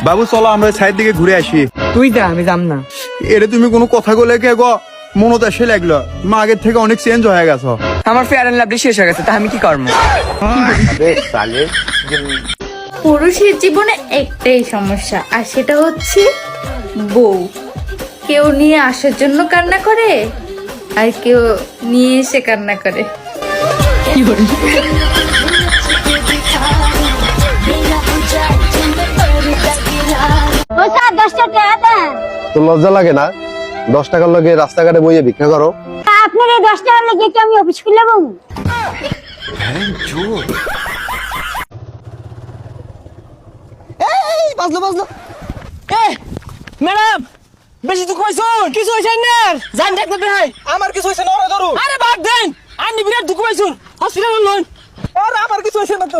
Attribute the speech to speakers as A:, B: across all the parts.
A: বাবু চলো আমরা সাইড দিকে ঘুরে আসি।
B: তুই যা, আমি যাম না।
A: এটা তুমি কোনো কথা বলে কে গো? মনত এসে লাগলো মা আগের থেকে অনেক চেঞ্জ হয়ে গেছো।
B: আমার ফেয়ার এন্ড লাভলি শেষ হয়ে গেছে, তা আমি কি করবো?
C: পুরুষের জীবনে একটাই সমস্যা, আর সেটা হচ্ছে বউ। কেউ নিয়ে আসার জন্য কান্না করে, আর কেউ নিয়ে এসে কান্না করে।
D: তো লজ্জা লাগে না 10 টাকার লগে রাস্তাঘাটে বইয়ে ভিক্ষা করো?
E: আপনার এই 10 টাকার লেগে কি আমি অফিস খুলে যাবো?
B: বাজলো ম্যাডাম, বেশি তো কইছুন, কিছু হইছে না? জান দেখতে ভাই, আমার কিছু হইছে না, ওরে ধরো। আরে বাদ দেন, আনি বিরাট দুঃখ পাইছুন, হসপিটাল লন। আরে আমার কিছু হইছে না তো।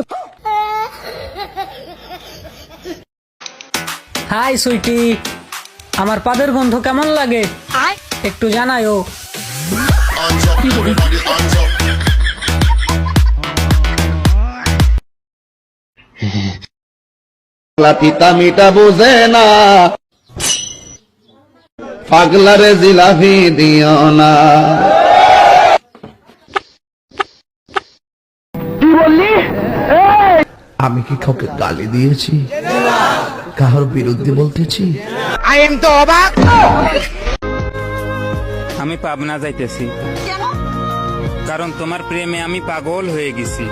F: হাই সুইটি, আমার পাদের গন্ধ কেমন লাগে একটু জানায়ও।
G: তিতা মিটা বোঝে না, পাগলারে জিলাপি দিও না।
H: আমি কি কাউকে গালি দিয়েছি, কারোর বিরুদ্ধে বলতেছি?
I: আমি পাবনা যাইতেছি, কারণ তোমার প্রেমে আমি পাগল হয়ে গেছি।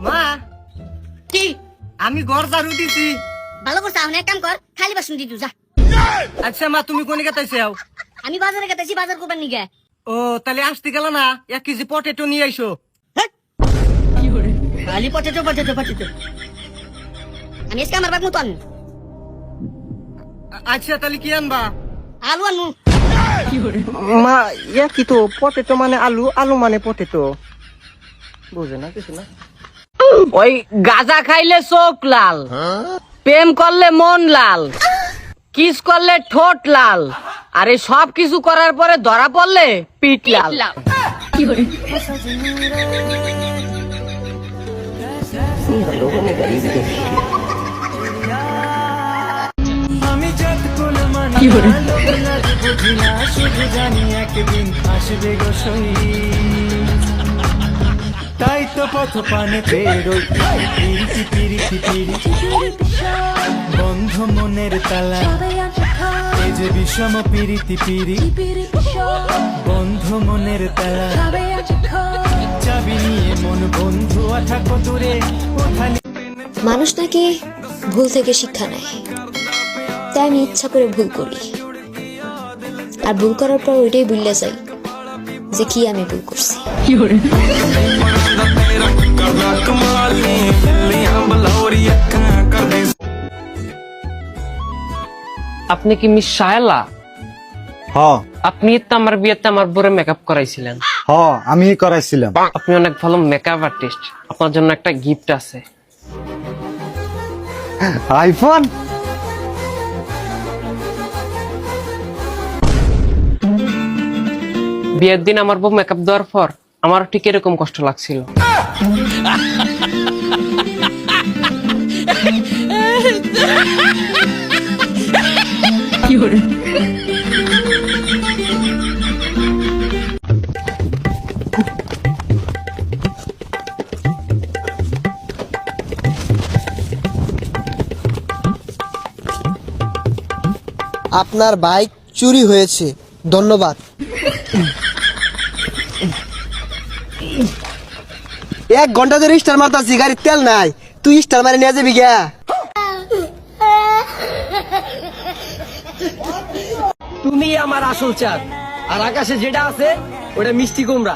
B: মা কি আমি ঘর ঝাড়ু দিছি।
E: ভালো করছ, এখন এক কাম কর, খালি বাসন দিতু যা।
B: আচ্ছা মা, তুমি কোন গেতাইছাও?
E: আমি বাজারে গেতেছি, বাজার করবার নিগে।
B: ও তাহলে আসতে গেল না, 1 কেজি পটেটো নিয়ে আইসো।
E: খালি পটেটো। আমি আজকে আমার বাপ মতন
B: আচ্ছা তাহলে কি আনবা?
E: আলু আনু।
B: মা কি তো পটেটো মানে আলু, আলু মানে পটেটো, বুঝে না কিছু না।
J: ওই গাঁজা খাইলে চোখ লাল, প্রেম করলে মন লাল, কিস করলে ঠোঁট লাল, আর এই সব কিছু করার পরে ধরা পড়লে পিঠ লাল।
I: তাই তো পথ পানে বেরোই, পিরিতি পিরিতি পিরিতি বন্ধ মনের তালা, এই যে বিষম পিরিতি পিরি বন্ধ মনের তালা, চাবি নিয়ে মন বন্ধু থাকো দূরে।
K: মানুষ নাকি ভুল থেকে শিক্ষা নেয়, তাই আমি ইচ্ছা করে ভুল করি, আর ভুল করার পর ওইটাই ভুলে যাই যে কি আমি ভুল করছি।
J: আপনি কি মিস শায়লা?
D: হ্যাঁ
J: আপনি তো আমার বিয়েতে আমার বউরে মেকআপ করাইছিলেন।
D: হ্যাঁ আমি করাইছিলাম।
J: আপনি অনেক ভালো মেকআপ আর্টিস্ট, আপনার জন্য একটা গিফট আছে।
D: আইফোন?
J: বিয়ের দিন আমার বউ মেকআপ দেওয়ার পর আমার ঠিক এরকম কষ্ট লাগছিল।
B: আপনার বাইক চুরি হয়েছে, ধন্যবাদ। 1 ঘন্টা ধরে স্টার মারতাছি, গাড়ির তেল নাই, তুই স্টার মারে নিয়ে যাবি গা? তুমি আমার আসল চাঁদ, আর আকাশে যেটা আছে ওটা মিষ্টি কুমড়া।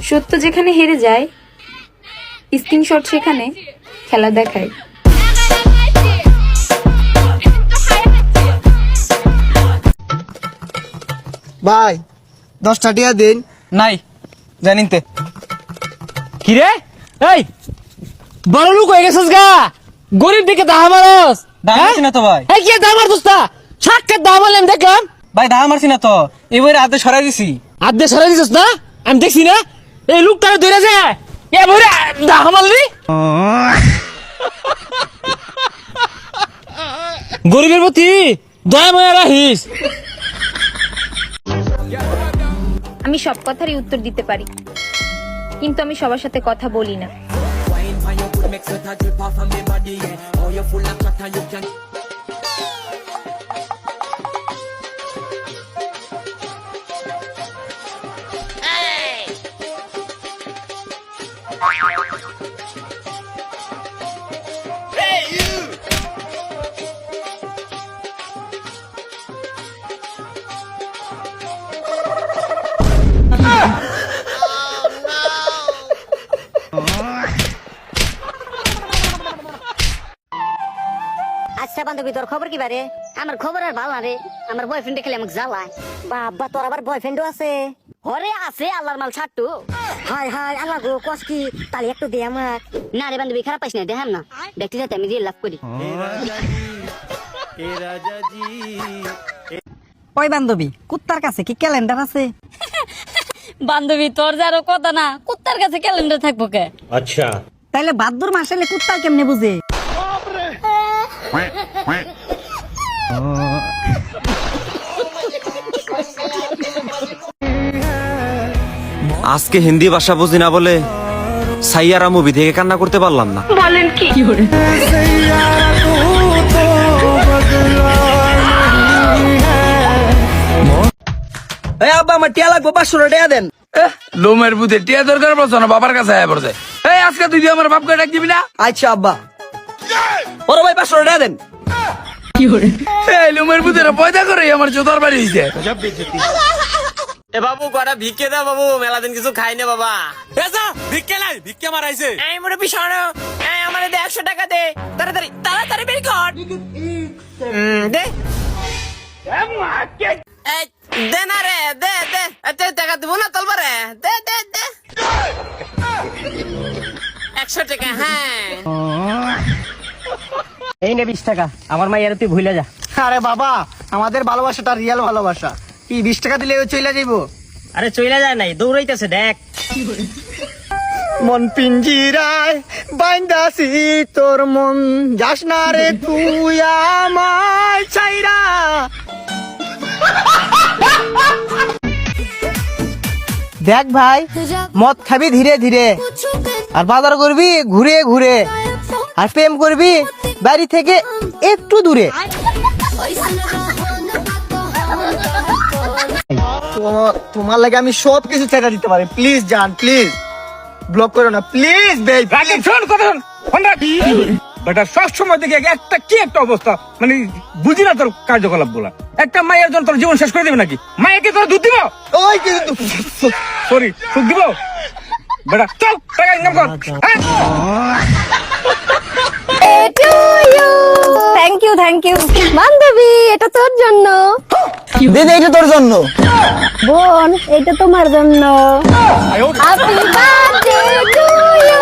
C: সত্য যেখানে হেরে যায়, স্ক্রিনশট সেখানে খেলা দেখায়।
B: ভাই 10 টাকা দিন।
F: নাই জানিনতে কি রে? এই বড় লোক হয়ে গেছিস গা, গরিব দিকে দাহা মারস। দাহা না তো ভাই, এই কি দাহা মারছস তা?
B: সাক্ষাৎ দা বললাম দেখলাম
F: ভাই দা মারছি না তো এবারে হাতে সরাই দিছি।
B: আদে সরাই দিছিস না আমি দেখছি না এই লোকটারে ধরে যায় এবারে দা মারলি গরিবের প্রতি দয়া মায়া রাখিস।
C: আমি সব কথারই উত্তর দিতে পারি, কিন্তু আমি সবার সাথে কথা বলি না।
E: আচ্ছা বান্ধবী তোর খবর কি বারে? আমার খবর আর ভালো না রে, আমার বয়ফ্রেন্ড খেলে আমাকে জ্বালায়। বাবা তোর আবার বয়ফ্রেন্ডও আছে? হরে আছে, আল্লাহর মাল ছাড়টু। হাই হাই আল্লাহ গো কস কি, তাহলে একটু দে আমার। না রে বান্ধবী খারাপ পাইস না, দেখাম না দেখতে যাতে আমি রিয়েল লাভ করি।
J: ওই বান্ধবী কুত্তার কাছে কি ক্যালেন্ডার আছে?
E: বান্ধবী তোর যারও কথা না, কুত্তার কাছে ক্যালেন্ডার থাকবো কে?
F: আচ্ছা
J: তাইলে ভাদ্র মাসে কুত্তা কেমনে বুঝে?
L: আজকে হিন্দি ভাষা বুঝি না বলে সাইয়ারা মুভি থেকে কান্না করতে পারলাম না।
C: বলেন কি?
J: এই আব্বা আমার টিয়া লাগবে 500 টাকা দেন।
B: লোমের বুঝে টিয়া দরকার পড়ছে না, বাবার কাছে আয়া পড়ছে। এই আজকে তুই আমার বাপকে ডাক দিবি না?
J: আচ্ছা আব্বা। বড় ভাই 500 টাকা দেন।
B: এই লোমের বুঝে পয়দা করে আমার জোতার বাড়ি দিছে।
F: এ বাবু কটা ভিক্ষে দাও বাবু, মেলা দিন কিছু খাই না বাবা।
B: ভিক্ষে নাই, ভিক্ষে মারাইছে।
F: এই মোরে পিছনে এই আমারে দে 100 টাকা দে, তাড়াতাড়ি তাড়াতাড়ি বের কর। দে এই দে না রে, দে দে এতে টাকা দিব না তলবা রে, দে দে দে 100 টাকা। হ্যাঁ এই নে 20 টাকা, আমার মাইয়ারে তুই ভুলে যা।
J: আরে বাবা আমাদের ভালোবাসাটা রিয়েল ভালোবাসা, কি 20 টাকা দিলে ও চলে যাইবো?
F: আরে চইলা যায় নাই, দৌড়াইতেছে দেখ।
J: মন পিঞ্জিরায় বাইন্দাছি তোর মন, যাস না রে তুই আমায় চাইরা। দেখ ভাই মদ খাবি ধীরে ধীরে, আর বাজার করবি ঘুরে ঘুরে, আর প্রেম করবি বাড়ি থেকে একটু দূরে। তোমার লাগে আমি সব কিছু ছেড়ে দিতে পারি, প্লিজ জান, প্লিজ ব্লক করো না প্লিজ।
B: শোন কথা বেটা, সব সময় দেখে একটা কি একটা অবস্থা, মানে বুঝি না তোর কার্যকলাপ গুলা। একটা মায়ের জন্য তোর জীবন শেষ করে দেবে নাকি? মায়েকে তোর দুধ দিব?
J: ওই কিন্তু
B: সরি সুখ দিব? বেটা চল টাকা ইনকাম কর।
C: থ্যাংক ইউ বান্ধবী, এটা তোর জন্য।
J: দিদি এটা তোর জন্য।
C: বোন এটা তোমার জন্য। Happy birthday to you.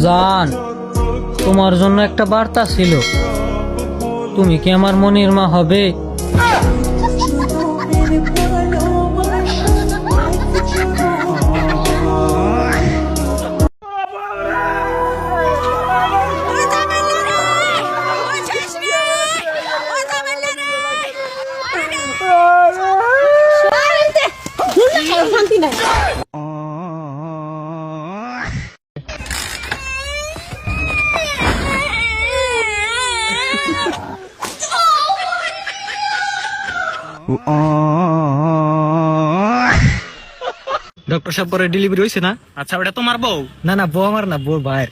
F: জান তোমার জন্য একটা বার্তা ছিল, তুমি কি আমার মনির মা হবে?
C: শান্তি নাই।
F: ডক্টর সাহেব পরে ডেলিভারি হয়েছে না?
B: আচ্ছা ওটা তোমার বউ?
F: না না বউ আমার না, বউ ভাইয়ের।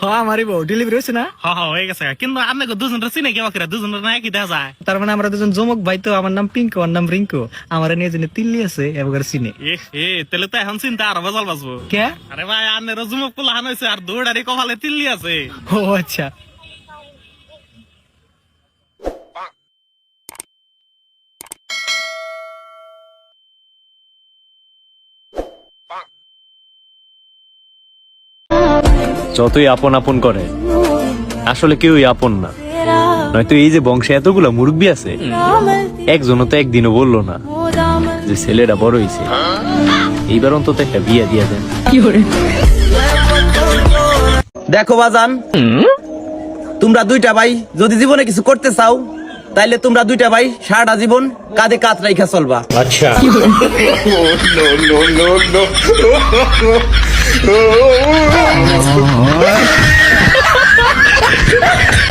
F: হ্যাঁ আমারই বউ, ডেলিভারি হয়েছে না?
B: হ্যাঁ হয়ে গেছে, কিন্তু আপনাকে দুজন চিনে কেউ দুজনের না একই দেখা যায়।
F: তার মানে আমরা দুজন জমক ভাই তো, আমার নাম পিঙ্কু, আমার নাম রিঙ্কু, আমার নিয়ে জন্য তিল্লি আছে এবার চিনে।
B: এ তাহলে তো এখন চিন্তা আরো বেজাল বাঁচবো।
F: কে?
B: আরে ভাই আনের জুমক কুলাহান হয়েছে, আর দৌড়ারি কপালে তিল্লি আছে।
F: ও আচ্ছা।
L: যতই আপন আপন করে আসলে কেউই আপন না। নয়তো এই যে বংশে এতগুলা মুরব্বী আছে, একজনও তো একদিনও বললো না যে ছেলেটা বড় হয়েছে, এইবার অন্তত একটা বিয়া দিয়া দেন।
J: দেখো বাজান, তোমরা দুইটা ভাই যদি জীবনে কিছু করতে চাও, তাইলে তোমরা দুইটা ভাই সারাটা জীবন কাঁধে কাঁধ রাইখা চলবা। আচ্ছা।